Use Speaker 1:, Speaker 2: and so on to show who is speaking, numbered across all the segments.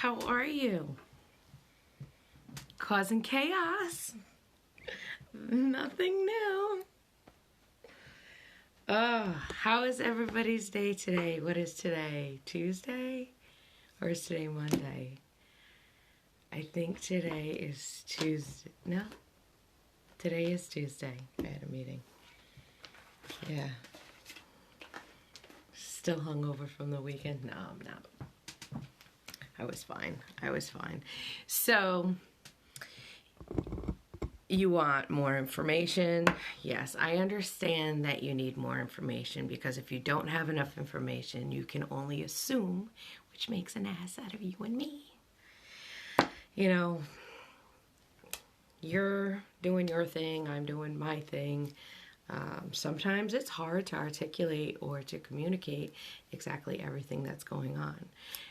Speaker 1: How are you? Causing chaos. Nothing new. Oh, how is everybody's day today? What is today? Tuesday? Or is today Monday? I think today is Tuesday. No. Today is Tuesday. I had a meeting. Yeah. Still hungover from the weekend? No, I'm not. I was fine. So, you want more information? Yes, I understand that you need more information because if you don't have enough information, you can only assume, which makes an ass out of you and me. You know, you're doing your thing, I'm doing my thing. Sometimes it's hard to articulate or to communicate exactly everything that's going on.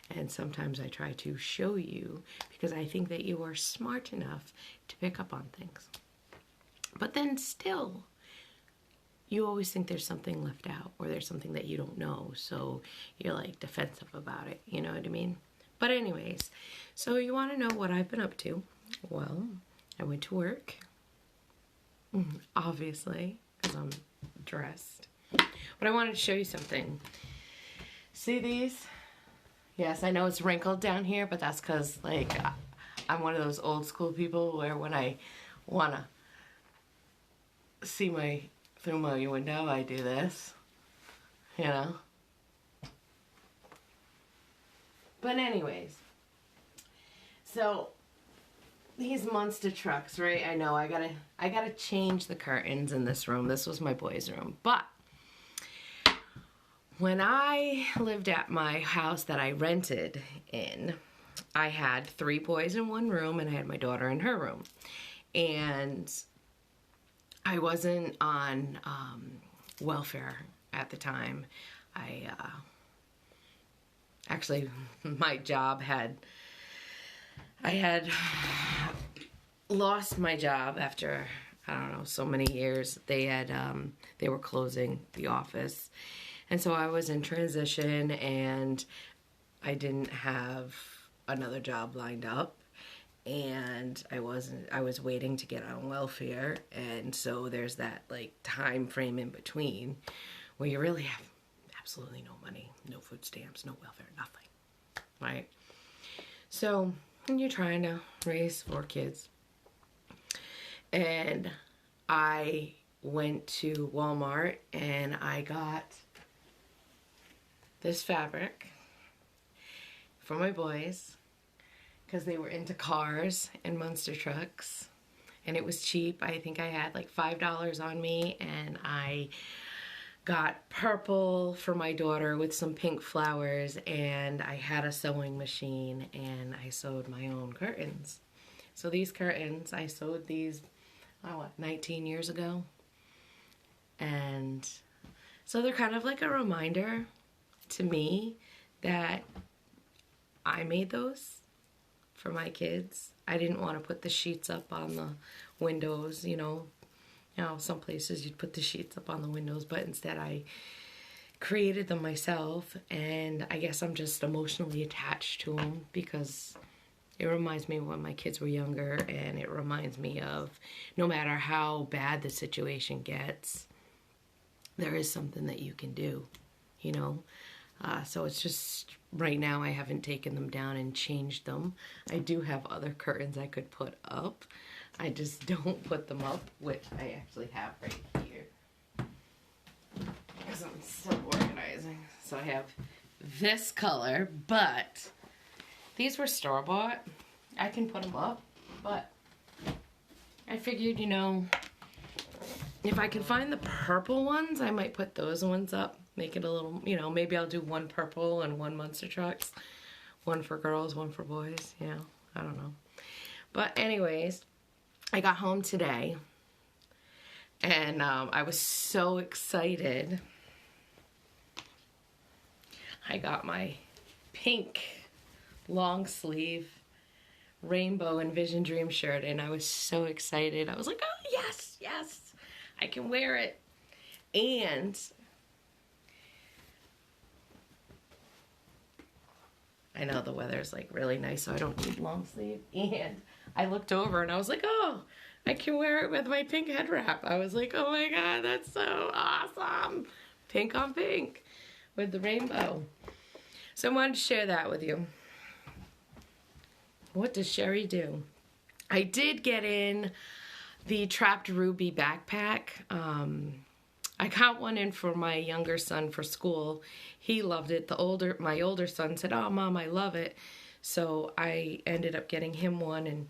Speaker 1: And sometimes I try to show you because I think that you are smart enough to pick up on things. But then still, you always think there's something left out or there's something that you don't know. So you're like defensive about it. You know what I mean? But anyways, so you want to know what I've been up to. Well, I went to work, obviously, because I'm dressed. But I wanted to show you something. See these? Yes, I know it's wrinkled down here, but that's because, like, I'm one of those old school people where when I want to see through my window, I do this, you know? But anyways, so these monster trucks, right? I know I gotta change the curtains in this room. This was my boys' room, but when I lived at my house that I rented in, I had 3 boys in one room and I had my daughter in her room. And I wasn't on welfare at the time. Actually, my job I had lost my job after, I don't know, so many years. They were closing the office. And so I was in transition and I didn't have another job lined up and I was waiting to get on welfare, and so there's that like time frame in between where you really have absolutely no money, no food stamps, no welfare, nothing, right? So you're trying to raise 4 kids, and I went to Walmart and I got this fabric for my boys because they were into cars and monster trucks and it was cheap. I think I had like $5 on me, and I got purple for my daughter with some pink flowers, and I had a sewing machine and I sewed my own curtains. So these curtains, I sewed these 19 years ago, and so they're kind of like a reminder to me that I made those for my kids. I didn't want to put the sheets up on the windows, you know, some places you'd put the sheets up on the windows, but instead I created them myself, and I guess I'm just emotionally attached to them because it reminds me of when my kids were younger, and it reminds me of no matter how bad the situation gets, there is something that you can do, you know? So it's just, right now I haven't taken them down and changed them. I do have other curtains I could put up. I just don't put them up, which I actually have right here, because I'm still organizing. So I have this color, but these were store-bought. I can put them up, but I figured, you know, if I can find the purple ones, I might put those ones up. Make it a little, you know, maybe I'll do 1 purple and 1 monster trucks. 1 for girls, 1 for boys, you know, I don't know. But anyways, I got home today and I was so excited. I got my pink long sleeve rainbow Envision Dream shirt and I was so excited. I was like, oh yes, yes, I can wear it. And I know the weather's like really nice, so I don't need long sleeve. And I looked over and I was like, oh, I can wear it with my pink head wrap. I was like, oh my God, that's so awesome. Pink on pink with the rainbow. So I wanted to share that with you. What does Sheri do? I did get in the Trapped Ruby backpack. I got one in for my younger son for school. He loved it. My older son said, oh, Mom, I love it. So I ended up getting him one, and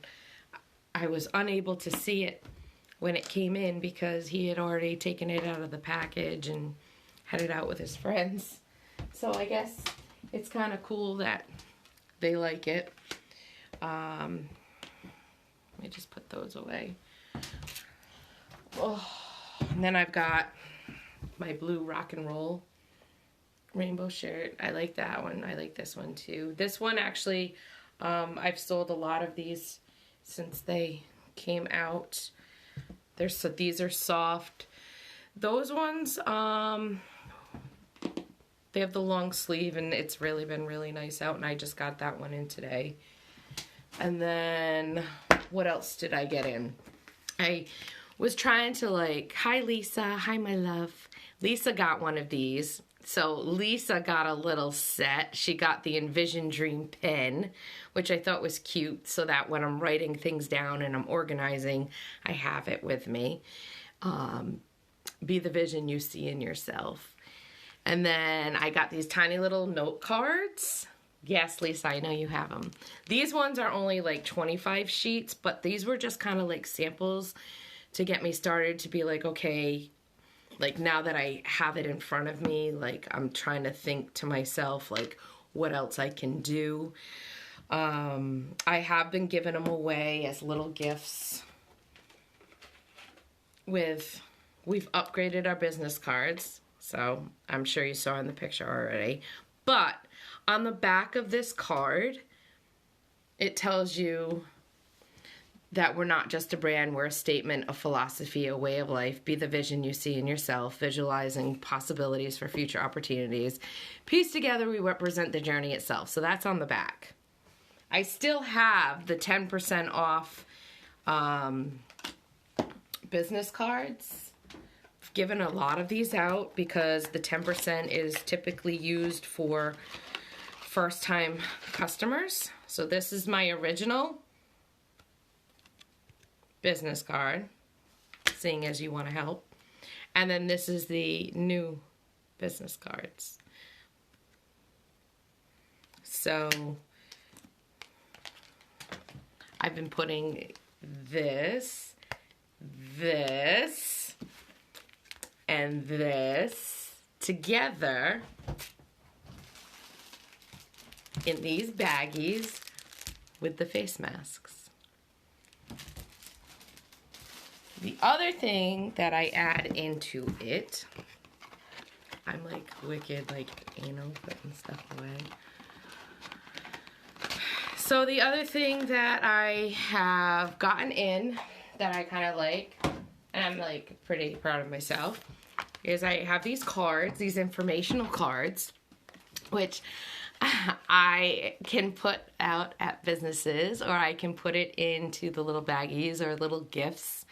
Speaker 1: I was unable to see it when it came in because he had already taken it out of the package and had it out with his friends. So I guess it's kind of cool that they like it. Let me just put those away. Oh, and then I've got my blue rock and roll rainbow shirt. I like that one. I like this one too. This one actually, I've sold a lot of these since they came out. These are soft. Those ones, they have the long sleeve, and it's really been really nice out, and I just got that one in today. And then what else did I get in? I was trying to like, hi Lisa, hi my love. Lisa got one of these. So Lisa got a little set. She got the Envision Dream pen, which I thought was cute, so that when I'm writing things down and I'm organizing, I have it with me. Be the vision you see in yourself. And then I got these tiny little note cards. Yes, Lisa, I know you have them. These ones are only like 25 sheets, but these were just kind of like samples to get me started, to be like, okay, like now that I have it in front of me, like I'm trying to think to myself, like what else I can do. I have been giving them away as little gifts. We've upgraded our business cards, so I'm sure you saw in the picture already. But on the back of this card, it tells you that we're not just a brand, we're a statement, a philosophy, a way of life. Be the vision you see in yourself, visualizing possibilities for future opportunities. Pieced together, we represent the journey itself. So that's on the back. I still have the 10% off business cards. I've given a lot of these out because the 10% is typically used for first-time customers. So this is my original business card, seeing as you want to help. And then this is the new business cards. So I've been putting this, and this together in these baggies with the face masks. The other thing that I add into it, I'm like wicked, like anal, putting stuff away. So the other thing that I have gotten in that I kind of like, and I'm like pretty proud of myself, is I have these cards, these informational cards, which I can put out at businesses, or I can put it into the little baggies or little gifts.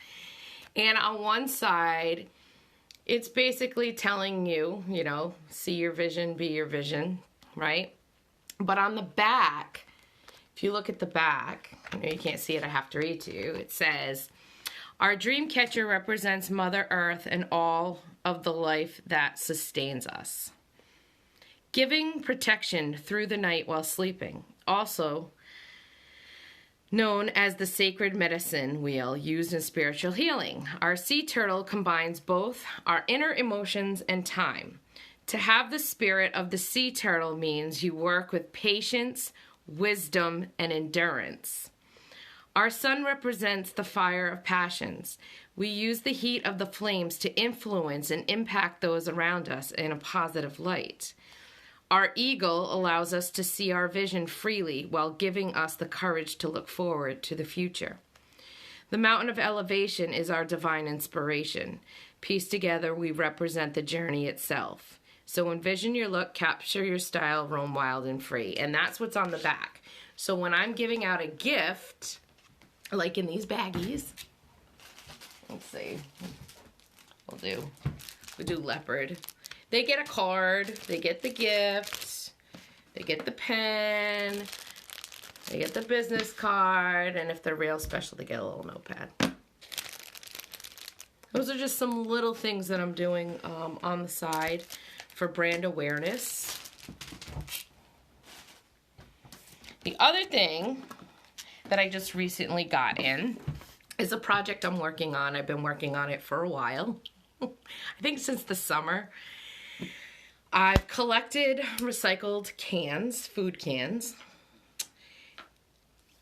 Speaker 1: And on one side, it's basically telling you, you know, see your vision, be your vision, right? But on the back, if you look at the back, I know you can't see it, I have to read to you. It says, our dream catcher represents Mother Earth and all of the life that sustains us, giving protection through the night while sleeping. Also known as the sacred medicine wheel used in spiritual healing. Our sea turtle combines both our inner emotions and time. To have the spirit of the sea turtle means you work with patience, wisdom, and endurance. Our sun represents the fire of passions. We use the heat of the flames to influence and impact those around us in a positive light. Our eagle allows us to see our vision freely while giving us the courage to look forward to the future. The mountain of elevation is our divine inspiration. Pieced together, we represent the journey itself. So envision your look, capture your style, roam wild and free. And that's what's on the back. So when I'm giving out a gift, like in these baggies, let's see, we'll do leopard. They get a card, they get the gift, they get the pen, they get the business card, and if they're real special, they get a little notepad. Those are just some little things that I'm doing on the side for brand awareness. The other thing that I just recently got in is a project I'm working on. I've been working on it for a while. I think since the summer. I've collected recycled cans, food cans,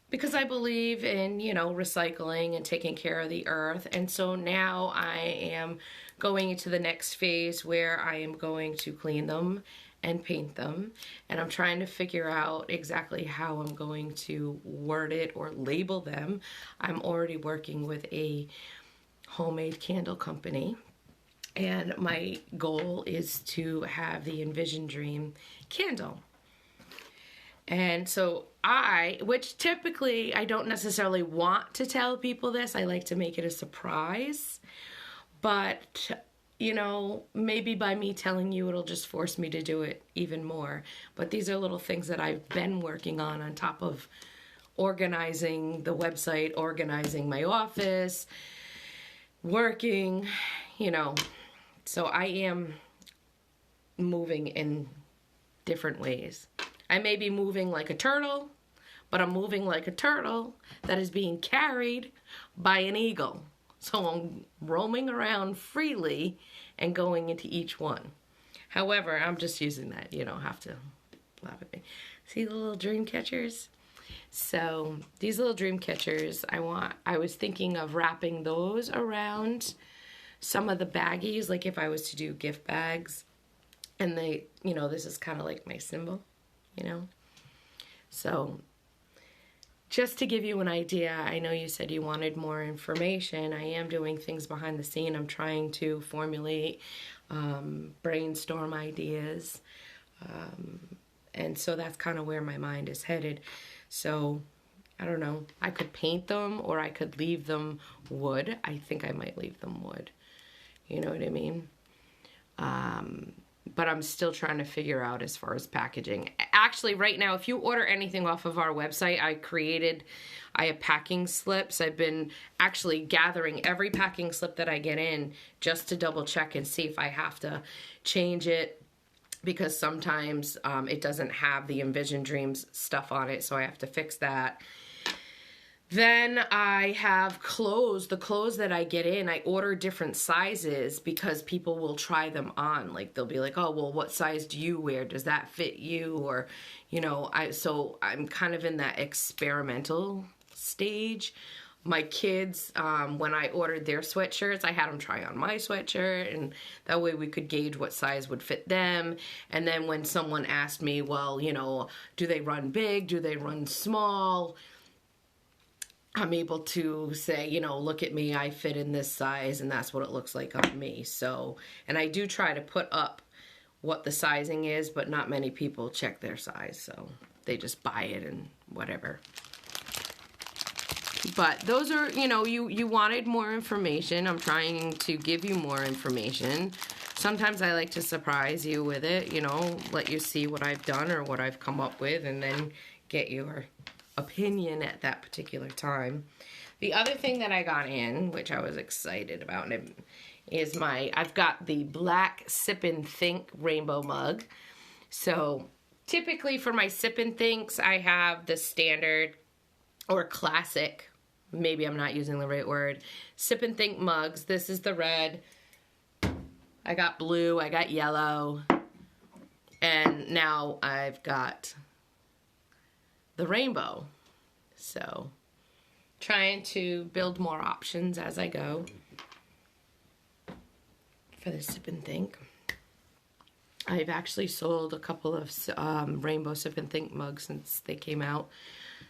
Speaker 1: because I believe in, you know, recycling and taking care of the earth. And so now I am going into the next phase where I am going to clean them and paint them. And I'm trying to figure out exactly how I'm going to word it or label them. I'm already working with a homemade candle company. And my goal is to have the Envision Dream candle. And so which typically I don't necessarily want to tell people this. I like to make it a surprise. But, you know, maybe by me telling you, it'll just force me to do it even more. But these are little things that I've been working on top of organizing the website, organizing my office, working, you know. So I am moving in different ways. I may be moving like a turtle, but I'm moving like a turtle that is being carried by an eagle. So I'm roaming around freely and going into each one. However, I'm just using that. You don't have to laugh at me. See the little dream catchers? So these little dream catchers, I was thinking of wrapping those around some of the baggies, like if I was to do gift bags. And they, you know, this is kind of like my symbol, you know. So just to give you an idea, I know you said you wanted more information. I am doing things behind the scene. I'm trying to formulate, brainstorm ideas. And so that's kind of where my mind is headed. So I don't know. I could paint them or I could leave them wood. I think I might leave them wood. You know what I mean? But I'm still trying to figure out as far as packaging. Actually, right now, if you order anything off of our website, I have packing slips. I've been actually gathering every packing slip that I get in just to double check and see if I have to change it, because sometimes it doesn't have the Envision Dreams stuff on it, so I have to fix that. Then I have clothes. The clothes that I get in, I order different sizes because people will try them on. Like they'll be like, oh, well, what size do you wear? Does that fit you? Or, you know, so I'm kind of in that experimental stage. My kids, when I ordered their sweatshirts, I had them try on my sweatshirt, and that way we could gauge what size would fit them. And then when someone asked me, well, you know, do they run big? Do they run small? I'm able to say, you know, look at me, I fit in this size, and that's what it looks like on me. So, and I do try to put up what the sizing is, but not many people check their size, so they just buy it and whatever. But those are, you know, you wanted more information. I'm trying to give you more information. Sometimes I like to surprise you with it, you know, let you see what I've done or what I've come up with, and then get your opinion at that particular time. The other thing that I got in, which I was excited about, is I've got the black Sip and Think rainbow mug. So typically for my Sip and Thinks, I have the standard or classic, maybe I'm not using the right word, Sip and Think mugs. This is the red. I got blue, I got yellow, and now I've got the rainbow. So trying to build more options as I go for the Sip and Think. I've actually sold a couple of rainbow Sip and Think mugs since they came out,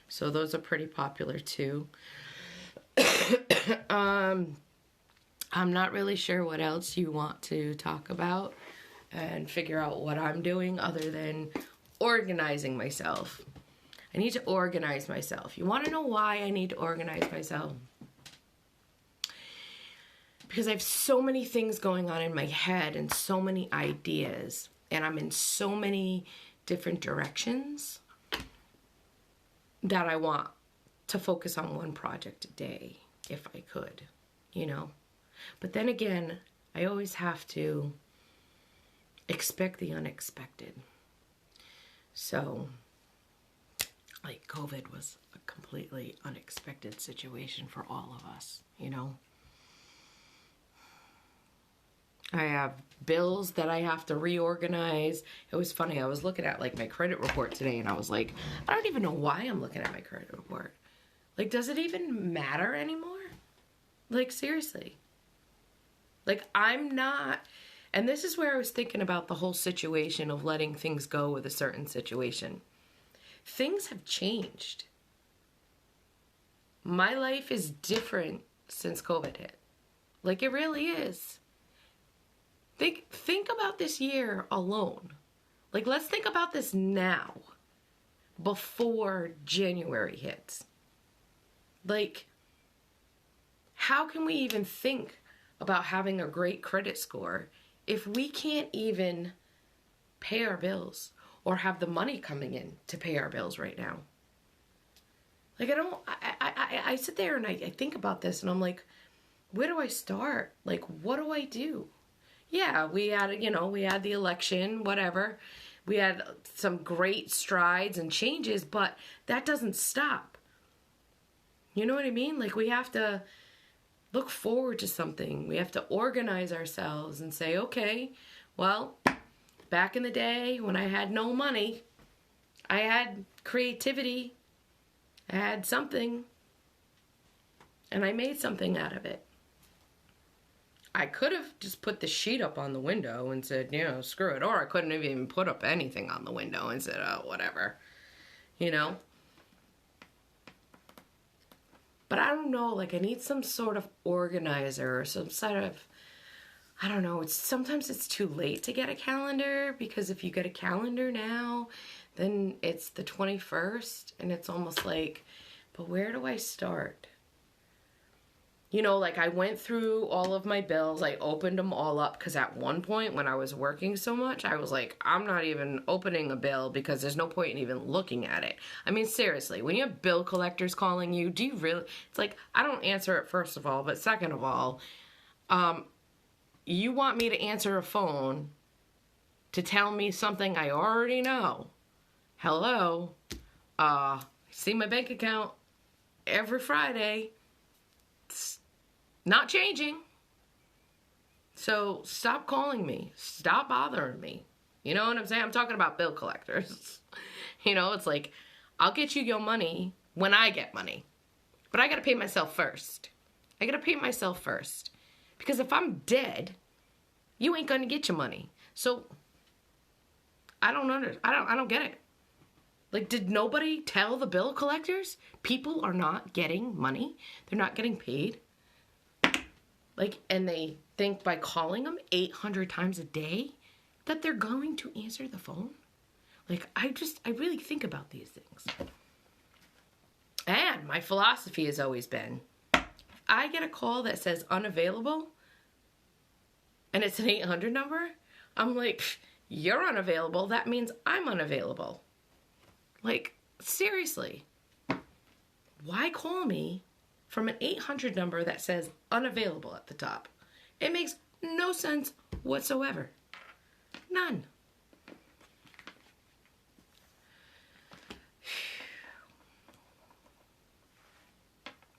Speaker 1: so those are pretty popular too. I'm not really sure what else you want to talk about and figure out what I'm doing other than organizing myself. I need to organize myself. You want to know why I need to organize myself? Because I have so many things going on in my head and so many ideas, and I'm in so many different directions that I want to focus on one project a day if I could, you know. But then again, I always have to expect the unexpected. So, like, COVID was a completely unexpected situation for all of us, you know. I have bills that I have to reorganize. It was funny. I was looking at, like, my credit report today, and I was like, I don't even know why I'm looking at my credit report. Like, does it even matter anymore? Like, seriously. Like, I'm not... And this is where I was thinking about the whole situation of letting things go with a certain situation. Things have changed. My life is different since COVID hit. Like, it really is. Think about this year alone. Like, let's think about this now, before January hits. Like, how can we even think about having a great credit score if we can't even pay our bills or have the money coming in to pay our bills right now? Like, I sit there and I think about this and I'm like, where do I start? Like, what do I do? Yeah, we had the election, whatever. We had some great strides and changes, but that doesn't stop. You know what I mean? Like, we have to look forward to something. We have to organize ourselves and say, okay, well, back in the day when I had no money, I had creativity, I had something, and I made something out of it. I could have just put the sheet up on the window and said, you know, screw it. Or I couldn't have even put up anything on the window and said, oh, whatever, you know. But I don't know, like, I need some sort of organizer or some sort of, I don't know, sometimes it's too late to get a calendar, because if you get a calendar now, then it's the 21st, and it's almost like, but where do I start? You know, like, I went through all of my bills, I opened them all up, because at one point when I was working so much, I was like, I'm not even opening a bill because there's no point in even looking at it. I mean, seriously, when you have bill collectors calling you, do you really, it's like, I don't answer it, first of all, but second of all, you want me to answer a phone to tell me something I already know. Hello, see my bank account every Friday. It's not changing. So stop calling me. Stop bothering me. You know what I'm saying? I'm talking about bill collectors. You know, it's like, I'll get you your money when I get money. But I got to pay myself first. I got to pay myself first. Because if I'm dead, you ain't going to get your money. So I don't get it. Like, did nobody tell the bill collectors? People are not getting money. They're not getting paid. Like, and they think by calling them 800 times a day that they're going to answer the phone. Like, I really think about these things. And my philosophy has always been, if I get a call that says unavailable, and it's an 800 number, I'm like, you're unavailable. That means I'm unavailable. Like, seriously, why call me from an 800 number that says unavailable at the top? It makes no sense whatsoever. None.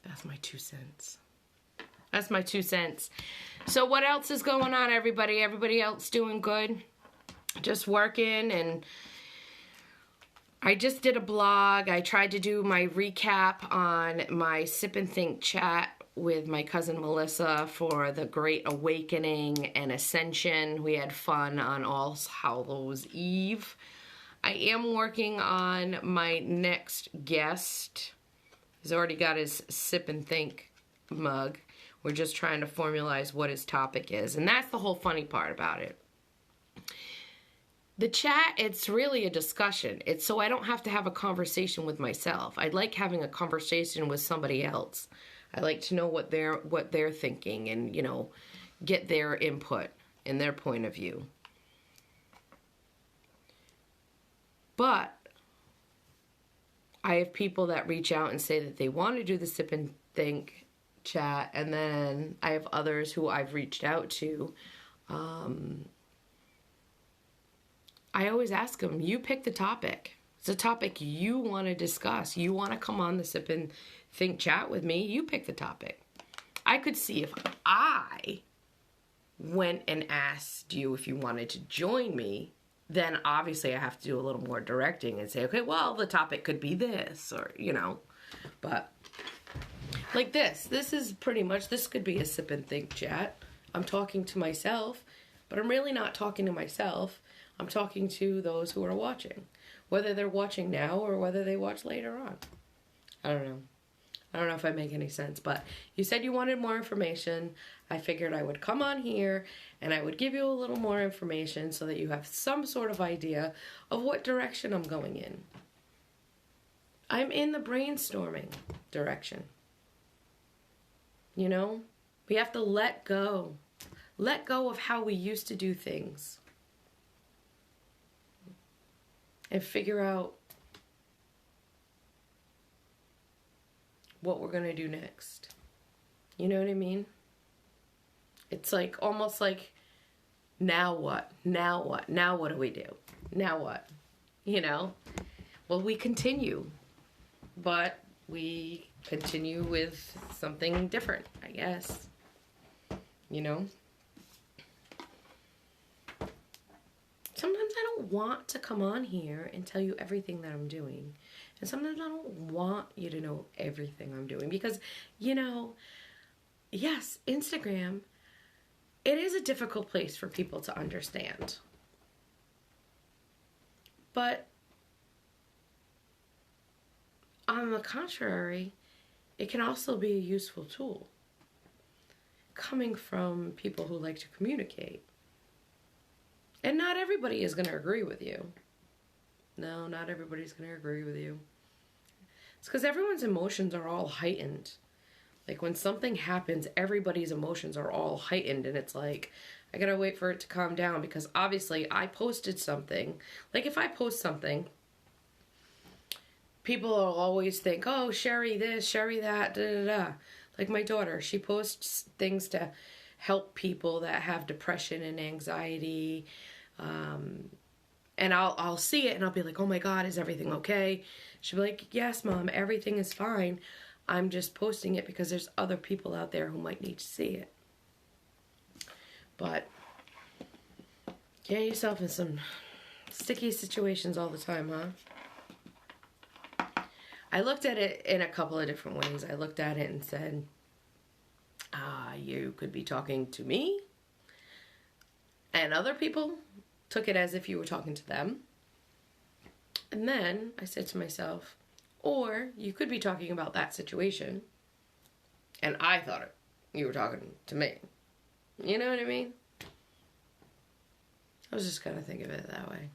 Speaker 1: That's my 2 cents. That's my 2 cents. So what else is going on, everybody? Everybody else doing good? Just working, and I just did a blog. I tried to do my recap on my Sip and Think chat with my cousin Melissa for the Great Awakening and Ascension. We had fun on All Hallows Eve. I am working on my next guest. He's already got his Sip and Think mug. We're just trying to formalize what his topic is. And that's the whole funny part about it. The chat, it's really a discussion. It's so I don't have to have a conversation with myself. I like having a conversation with somebody else. I like to know what they're thinking and, get their input and their point of view. But I have people that reach out and say that they want to do the sip and think chat, and then I have others who I've reached out to. I always ask them, you pick the topic. It's a topic you want to discuss. You want to come on the Sip and Think chat with me, you pick the topic. I could see if I went and asked you if you wanted to join me, then obviously I have to do a little more directing and say, okay, well, the topic could be this, or, but like this is pretty much, this could be a Sip and Think chat. I'm talking to myself, but I'm really not talking to myself. I'm talking to those who are watching, whether they're watching now or whether they watch later on. I don't know. I don't know if I make any sense, but you said you wanted more information. I figured I would come on here and I would give you a little more information so that you have some sort of idea of what direction I'm going in. I'm in the brainstorming direction. We have to let go. Let go of how we used to do things. And figure out what we're going to do next. You know what I mean? It's like, almost like, now what? Now what? Now what do we do? Now what? Well, we continue. But we continue with something different, I guess. Sometimes I don't want to come on here and tell you everything that I'm doing. And sometimes I don't want you to know everything I'm doing. Because, yes, Instagram, it is a difficult place for people to understand. But on the contrary, it can also be a useful tool. Coming from people who like to communicate. And not everybody is going to agree with you. No, not everybody's going to agree with you. It's because everyone's emotions are all heightened. Like when something happens, everybody's emotions are all heightened. And it's like, I got to wait for it to calm down because obviously I posted something. Like if I post something, people will always think, oh, Sheri this, Sheri that, da da da. Like my daughter, she posts things to help people that have depression and anxiety. And I'll see it and I'll be like, oh my God, is everything okay? She'll be like, yes, Mom, everything is fine. I'm just posting it because there's other people out there who might need to see it. But get yourself in some sticky situations all the time, huh? I looked at it in a couple of different ways. I looked at it and said, you could be talking to me. And other people took it as if you were talking to them. And then I said to myself, or you could be talking about that situation. And I thought you were talking to me. You know what I mean? I was just going to think of it that way.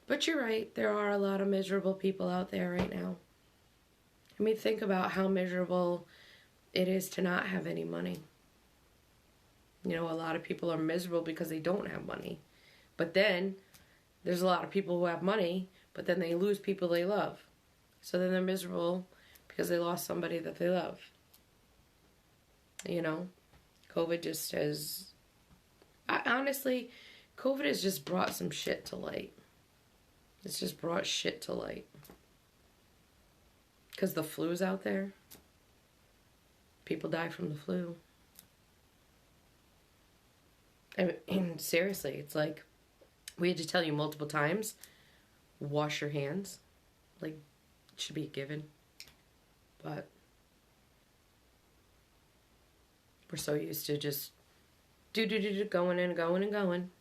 Speaker 1: But you're right. There are a lot of miserable people out there right now. I mean, think about how miserable it is to not have any money. A lot of people are miserable because they don't have money. But then there's a lot of people who have money, but then they lose people they love. So then they're miserable because they lost somebody that they love. COVID just has... honestly, COVID has just brought some shit to light. It's just brought shit to light. Because the flu's out there. People die from the flu. And seriously, it's like, we had to tell you multiple times, wash your hands. Like, it should be a given. But we're so used to just going and going and going.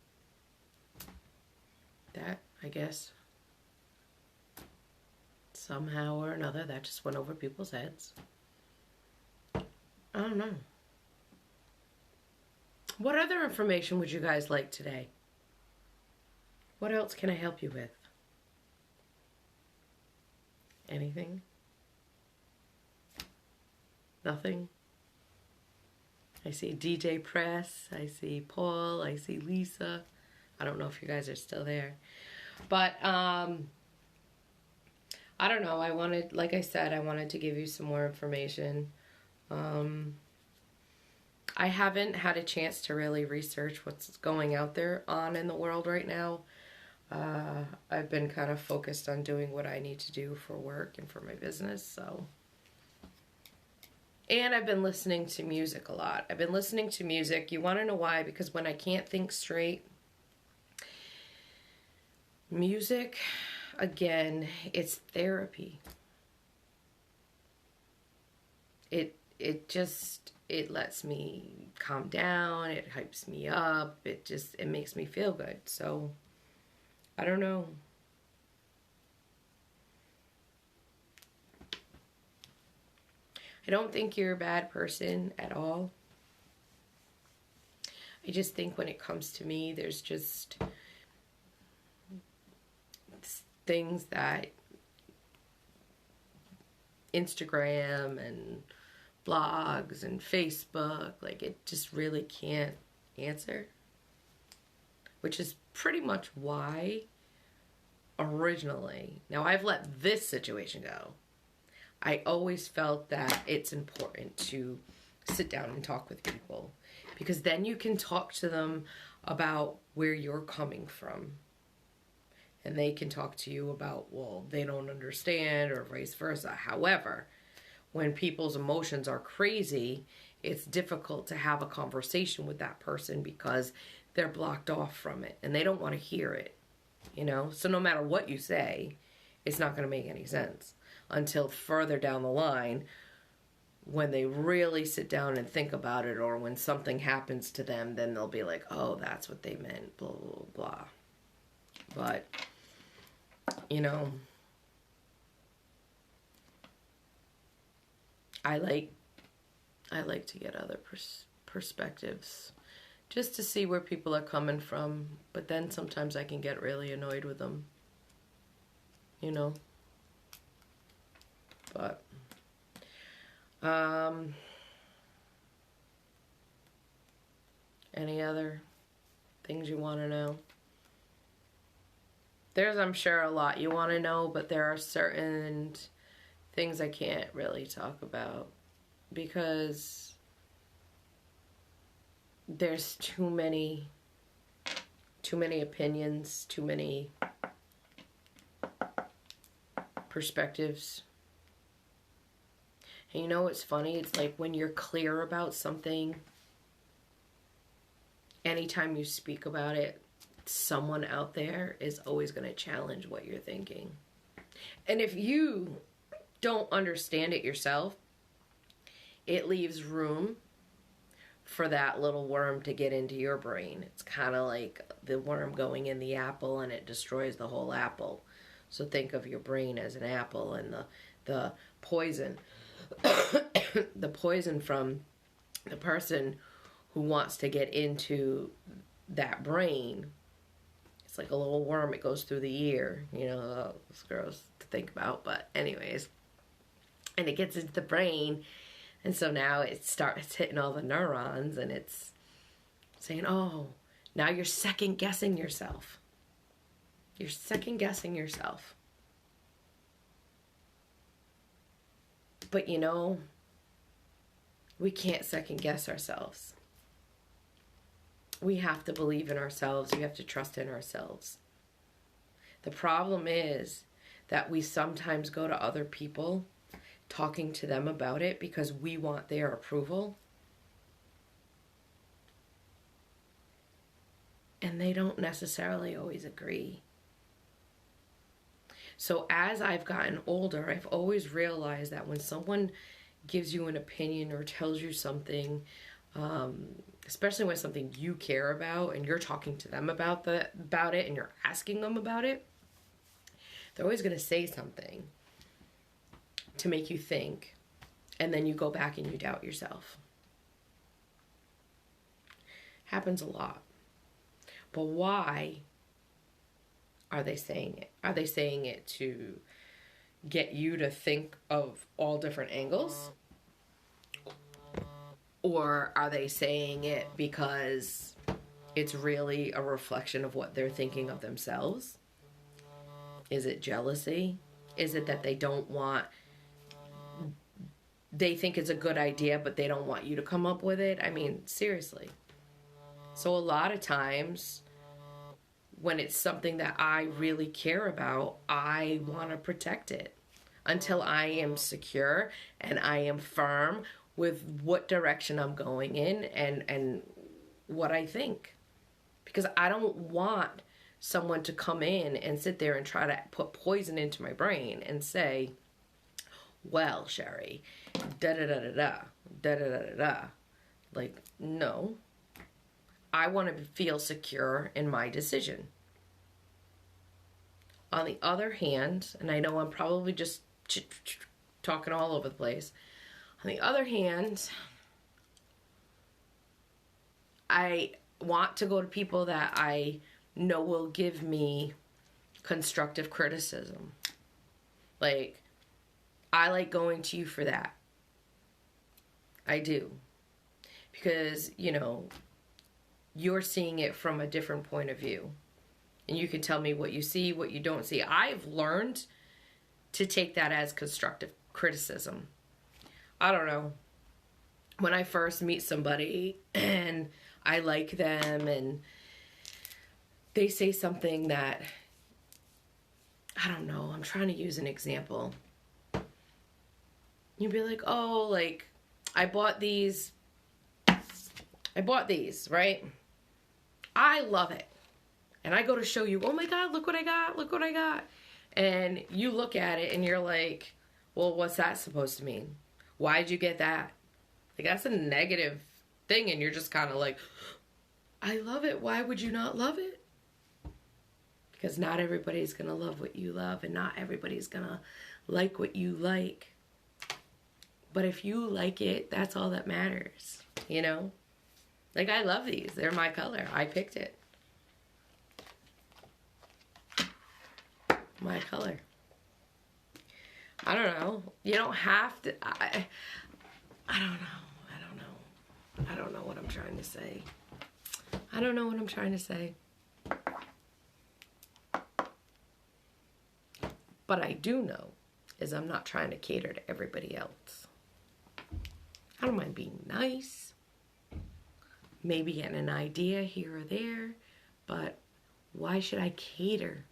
Speaker 1: That, I guess, somehow or another, that just went over people's heads. I don't know. What other information would you guys like today? What else can I help you with? Anything? Nothing? I see DJ Press, I see Paul, I see Lisa. I don't know if you guys are still there. But, I don't know. I wanted, like I said, I wanted to give you some more information. I haven't had a chance to really research what's going out there on in the world right now. I've been kind of focused on doing what I need to do for work and for my business, so. And I've been listening to music a lot. I've been listening to music. You want to know why? Because when I can't think straight, music, again, it's therapy. It lets me calm down. It hypes me up. It makes me feel good. So, I don't know. I don't think you're a bad person at all. I just think when it comes to me, there's just things that Instagram and blogs and Facebook, like, it just really can't answer. Which is pretty much why originally, now I've let this situation go. I always felt that it's important to sit down and talk with people, because then you can talk to them about where you're coming from. And they can talk to you about, well, they don't understand, or vice versa. However, when people's emotions are crazy, it's difficult to have a conversation with that person because they're blocked off from it and they don't want to hear it, you know? So no matter what you say, it's not going to make any sense until further down the line when they really sit down and think about it, or when something happens to them, then they'll be like, oh, that's what they meant, blah, blah, blah. But, you know, I like to get other perspectives just to see where people are coming from, but then sometimes I can get really annoyed with them, you know. But any other things you want to know? There's, I'm sure, a lot you want to know, but there are certain things I can't really talk about because there's too many opinions, too many perspectives. And you know what's funny? It's like when you're clear about something, anytime you speak about it, someone out there is always going to challenge what you're thinking. And if you don't understand it yourself, it leaves room for that little worm to get into your brain. It's kind of like the worm going in the apple and it destroys the whole apple. So think of your brain as an apple, and the poison, the poison from the person who wants to get into that brain. It's like a little worm. It goes through the ear. You know, it's gross to think about, but anyways. And it gets into the brain, and so now it starts hitting all the neurons, and it's saying, oh, now you're second guessing yourself. You're second guessing yourself. But you know, we can't second guess ourselves. We have to believe in ourselves. We have to trust in ourselves. The problem is that we sometimes go to other people talking to them about it because we want their approval. And they don't necessarily always agree. So as I've gotten older, I've always realized that when someone gives you an opinion or tells you something, especially when it's something you care about and you're talking to them about it and you're asking them about it, they're always going to say something to make you think, and then you go back and you doubt yourself. Happens a lot. But why are they saying it? Are they saying it to get you to think of all different angles? Or are they saying it because it's really a reflection of what they're thinking of themselves? Is it jealousy? Is it that they think it's a good idea, but they don't want you to come up with it? I mean, seriously. So a lot of times, when it's something that I really care about, I want to protect it until I am secure and I am firm with what direction I'm going in and what I think. Because I don't want someone to come in and sit there and try to put poison into my brain and say, well, Sheri, da-da-da-da-da, da-da-da-da-da. Like, no. I want to feel secure in my decision. On the other hand, and I know I'm probably just talking all over the place. On the other hand, I want to go to people that I know will give me constructive criticism. Like, I like going to you for that. I do. Because, you're seeing it from a different point of view. And you can tell me what you see, what you don't see. I've learned to take that as constructive criticism. I don't know. When I first meet somebody and I like them and they say something that, I don't know, I'm trying to use an example. You'd be like, oh, like, I bought these, right? I love it. And I go to show you, oh my God, look what I got. And you look at it and you're like, well, what's that supposed to mean? Why'd you get that? Like, that's a negative thing. And you're just kind of like, I love it. Why would you not love it? Because not everybody's going to love what you love. And not everybody's going to like what you like. But if you like it, that's all that matters. Like, I love these. They're my color. I picked it. My color. I don't know. You don't have to. I don't know. I don't know what I'm trying to say. I don't know what I'm trying to say. But I do know is I'm not trying to cater to everybody else. I don't mind being nice. Maybe getting an idea here or there. But why should I cater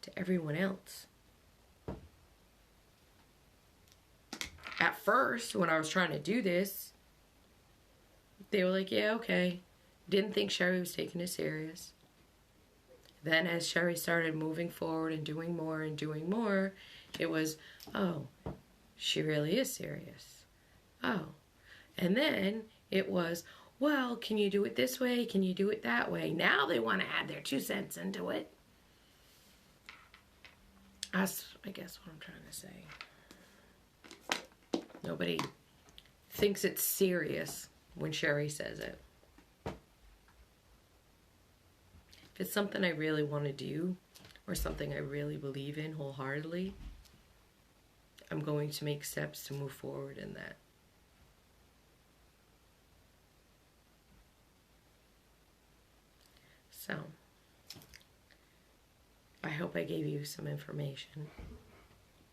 Speaker 1: to everyone else? At first, when I was trying to do this, they were like, yeah, okay. Didn't think Sheri was taking it serious. Then as Sheri started moving forward and doing more, it was, oh, she really is serious. Oh. And then it was, well, can you do it this way? Can you do it that way? Now they want to add their 2 cents into it. That's, I guess, what I'm trying to say. Nobody thinks it's serious when Sheri says it. If it's something I really want to do or something I really believe in wholeheartedly, I'm going to make steps to move forward in that. So, I hope I gave you some information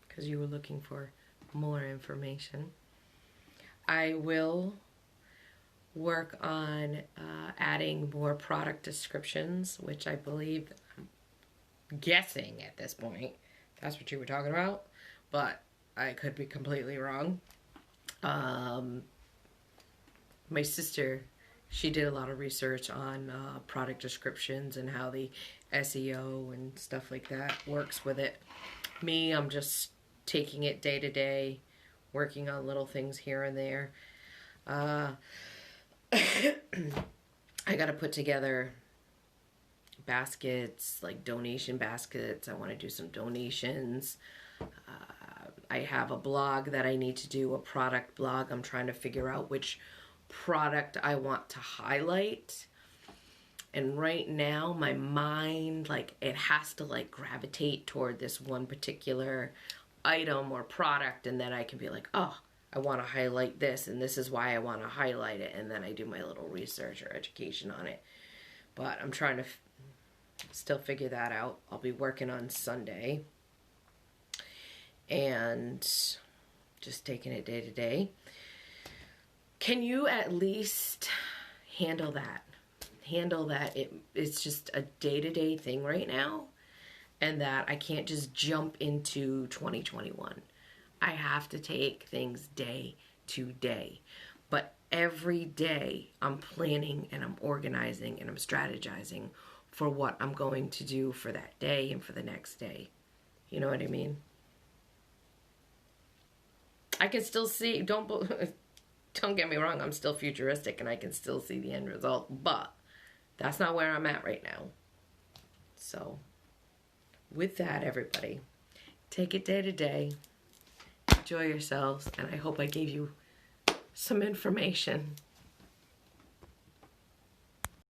Speaker 1: because you were looking for more information. I will work on adding more product descriptions, which I believe, I'm guessing at this point, that's what you were talking about, but I could be completely wrong. My sister, she did a lot of research on product descriptions and how the SEO and stuff like that works with it. Me, I'm just taking it day to day, working on little things here and there. I got to put together baskets, like donation baskets. I want to do some donations. I have a blog that I need to do, a product blog. I'm trying to figure out which product I want to highlight And right now, my mind, like, it has to, like, gravitate toward this one particular item or product, and then I can be like, oh, I want to highlight this, and this is why I want to highlight it, and then I do my little research or education on it. But I'm trying to still figure that out. I'll be working on Sunday, and just taking it day to day. Can you at least handle that? Handle that it's just a day-to-day thing right now, and that I can't just jump into 2021. I have to take things day to day. But every day I'm planning and I'm organizing and I'm strategizing for what I'm going to do for that day and for the next day. You know what I mean? I can still see, don't get me wrong, I'm still futuristic and I can still see the end result, but that's not where I'm at right now. So, with that, everybody, take it day to day. Enjoy yourselves, and I hope I gave you some information